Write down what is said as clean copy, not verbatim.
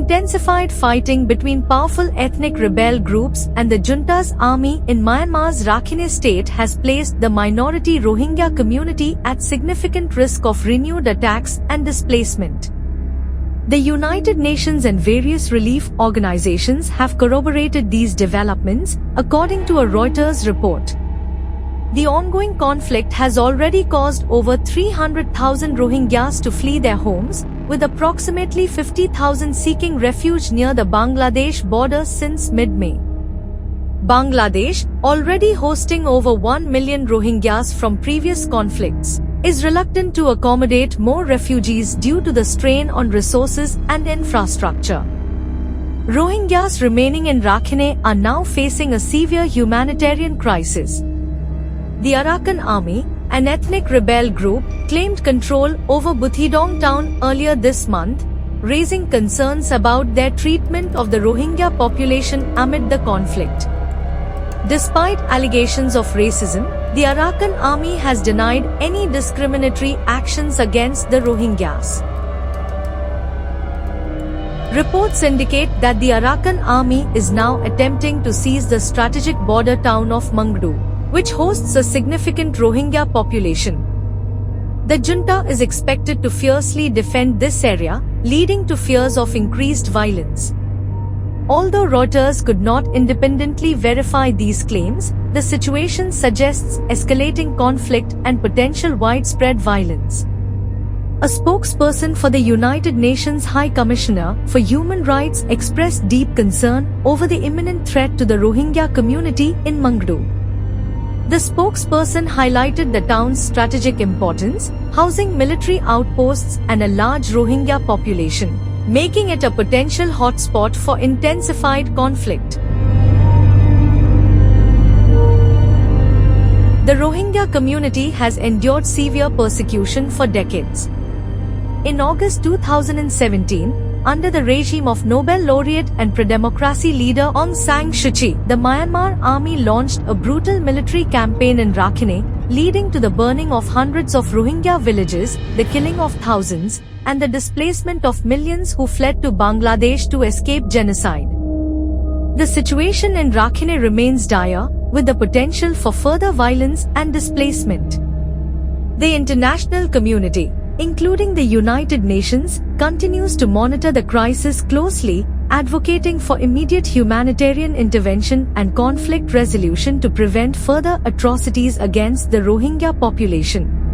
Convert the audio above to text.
intensified fighting between powerful ethnic rebel groups and the junta's army in Myanmar's Rakhine state has placed the minority Rohingya community at significant risk of renewed attacks and displacement. The United Nations and various relief organizations have corroborated these developments, according to a Reuters report. The ongoing conflict has already caused over 300,000 Rohingyas to flee their homes, with approximately 50,000 seeking refuge near the Bangladesh border since mid-May. Bangladesh, already hosting over 1 million Rohingyas from previous conflicts, is reluctant to accommodate more refugees due to the strain on resources and infrastructure. Rohingyas remaining in Rakhine are now facing a severe humanitarian crisis. The Arakan Army, an ethnic rebel group, claimed control over Buthidaung town earlier this month, raising concerns about their treatment of the Rohingya population amid the conflict. Despite allegations of racism, the Arakan Army has denied any discriminatory actions against the Rohingyas. Reports indicate that the Arakan Army is now attempting to seize the strategic border town of Mangdu, which hosts a significant Rohingya population. The junta is expected to fiercely defend this area, leading to fears of increased violence. Although Reuters could not independently verify these claims, the situation suggests escalating conflict and potential widespread violence. A spokesperson for the United Nations High Commissioner for Human Rights expressed deep concern over the imminent threat to the Rohingya community in Mangdu. The spokesperson highlighted the town's strategic importance, housing military outposts and a large Rohingya population, making it a potential hotspot for intensified conflict. The Rohingya community has endured severe persecution for decades. In August 2017, under the regime of Nobel laureate and pro-democracy leader Aung San Suu Kyi, the Myanmar army launched a brutal military campaign in Rakhine, leading to the burning of hundreds of Rohingya villages, the killing of thousands, and the displacement of millions who fled to Bangladesh to escape genocide. The situation in Rakhine remains dire, with the potential for further violence and displacement. The international community, including the United Nations, continues to monitor the crisis closely, advocating for immediate humanitarian intervention and conflict resolution to prevent further atrocities against the Rohingya population.